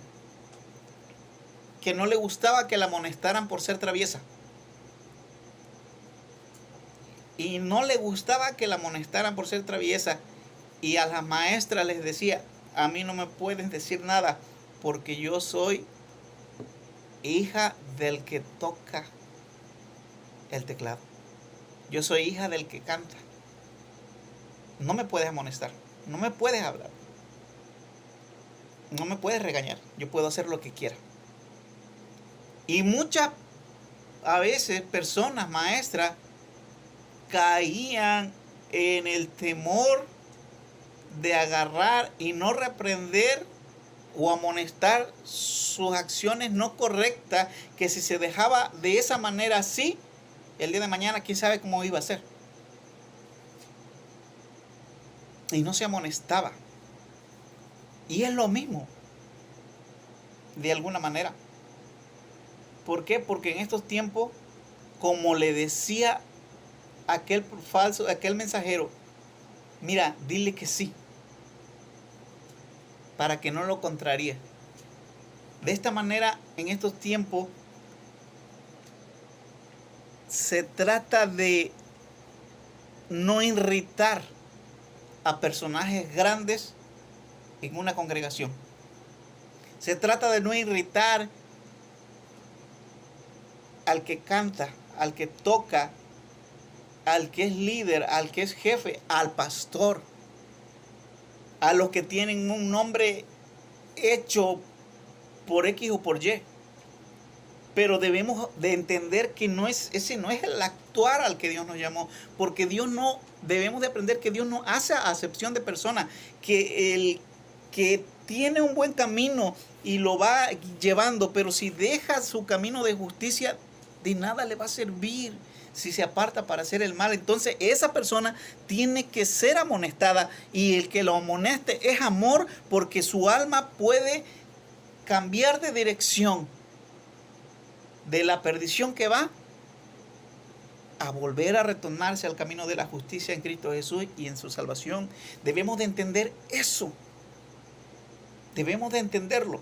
que no le gustaba que la amonestaran por ser traviesa. Y no le gustaba que la amonestaran por ser traviesa. Y a las maestras les decía: a mí no me pueden decir nada porque yo soy hija del que toca el teclado. Yo soy hija del que canta. No me puedes amonestar, no me puedes hablar, no me puedes regañar. Yo puedo hacer lo que quiera. Y muchas a veces personas, maestras, caían en el temor de agarrar y no reprender o amonestar sus acciones no correctas, que si se dejaba de esa manera así, el día de mañana quién sabe cómo iba a ser. Y no se amonestaba. Y es lo mismo, de alguna manera. ¿Por qué? Porque en estos tiempos, como le decía aquel mensajero, mira, dile que sí, para que no lo contraríe. De esta manera, en estos tiempos, se trata de no irritar a personajes grandes en una congregación. Se trata de no irritar al que canta, al que toca, al que es líder, al que es jefe, al pastor, a los que tienen un nombre hecho por X o por Y. Pero debemos de entender que ese no es el actuar al que Dios nos llamó, porque debemos de aprender que Dios no hace acepción de personas, que el que tiene un buen camino y lo va llevando, pero si deja su camino de justicia, de nada le va a servir si se aparta para hacer el mal. Entonces esa persona tiene que ser amonestada, y el que lo amoneste es amor, porque su alma puede cambiar de dirección de la perdición que va a volver a retornarse al camino de la justicia en Cristo Jesús y en su salvación. Debemos de entender eso. Debemos de entenderlo.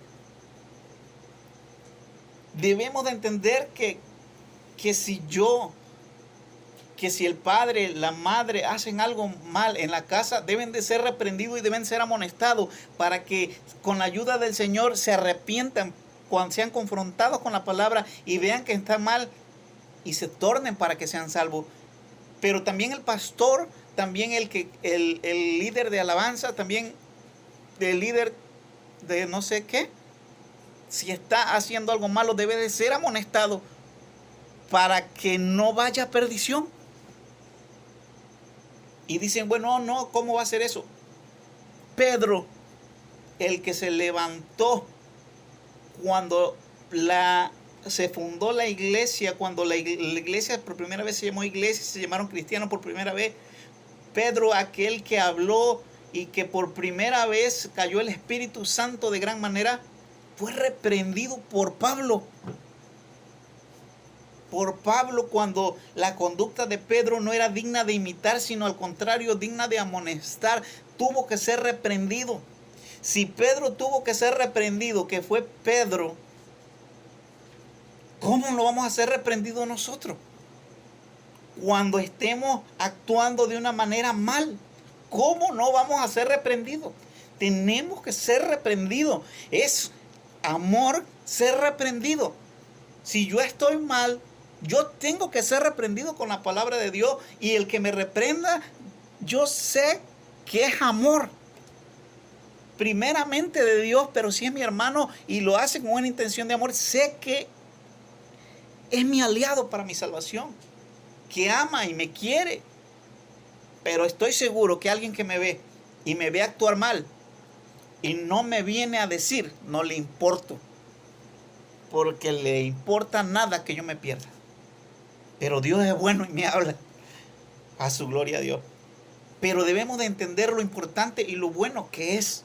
Debemos de entender que si el padre, la madre hacen algo mal en la casa, deben de ser reprendidos y deben ser amonestados para que con la ayuda del Señor se arrepientan cuando sean confrontados con la palabra y vean que está mal y se tornen para que sean salvos. Pero también el pastor, también el líder de alabanza, también el líder de no sé qué, si está haciendo algo malo, debe de ser amonestado para que no vaya a perdición. Y dicen, bueno, no, ¿cómo va a ser eso? Pedro, el que se levantó cuando se fundó la iglesia, cuando la iglesia por primera vez se llamó iglesia, se llamaron cristianos por primera vez. Pedro, aquel que habló y que por primera vez cayó el Espíritu Santo de gran manera, fue reprendido por Pablo. Por Pablo, cuando la conducta de Pedro no era digna de imitar, sino al contrario, digna de amonestar, tuvo que ser reprendido. Si Pedro tuvo que ser reprendido, que fue Pedro, ¿cómo no vamos a ser reprendidos nosotros? Cuando estemos actuando de una manera mal, ¿cómo no vamos a ser reprendidos? Tenemos que ser reprendidos. Es amor ser reprendido. Si yo estoy mal, yo tengo que ser reprendido con la palabra de Dios, y el que me reprenda, yo sé que es amor. Primeramente de Dios, pero si es mi hermano y lo hace con una intención de amor, sé que es mi aliado para mi salvación, que ama y me quiere. Pero estoy seguro que alguien que me ve y me ve actuar mal y no me viene a decir, no le importo, porque le importa nada que yo me pierda. Pero Dios es bueno y me habla. A su gloria a Dios. Pero debemos de entender lo importante y lo bueno que es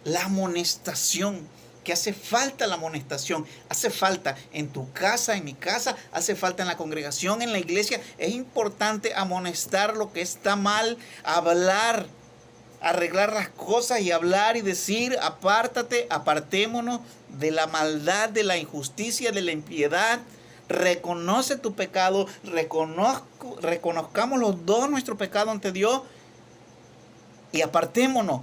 la amonestación, que hace falta la amonestación, hace falta en tu casa, en mi casa, hace falta en la congregación, en la iglesia. Es importante amonestar lo que está mal, hablar, arreglar las cosas y hablar y decir, apártate, apartémonos de la maldad, de la injusticia, de la impiedad. Reconoce tu pecado, reconozcamos los dos nuestro pecado ante Dios y apartémonos.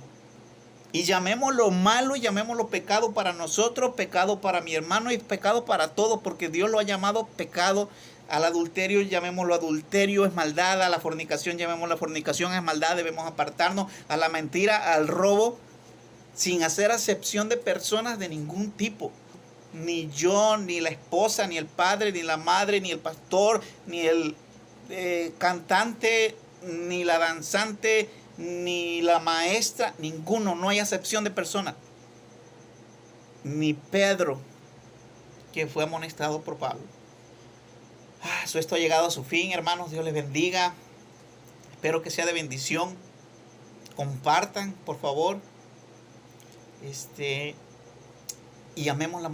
Y llamémoslo malo y llamémoslo pecado para nosotros, pecado para mi hermano y pecado para todos, porque Dios lo ha llamado pecado. Al adulterio llamémoslo adulterio, es maldad. A la fornicación llamémoslo fornicación, es maldad. Debemos apartarnos. A la mentira, al robo, sin hacer acepción de personas de ningún tipo. Ni yo, ni la esposa, ni el padre, ni la madre, ni el pastor, ni el cantante, ni la danzante, ni la maestra, ninguno, no hay acepción de persona. Ni Pedro, que fue amonestado por Pablo. Esto ha llegado a su fin, hermanos. Dios les bendiga. Espero que sea de bendición. Compartan, por favor. Y amemos la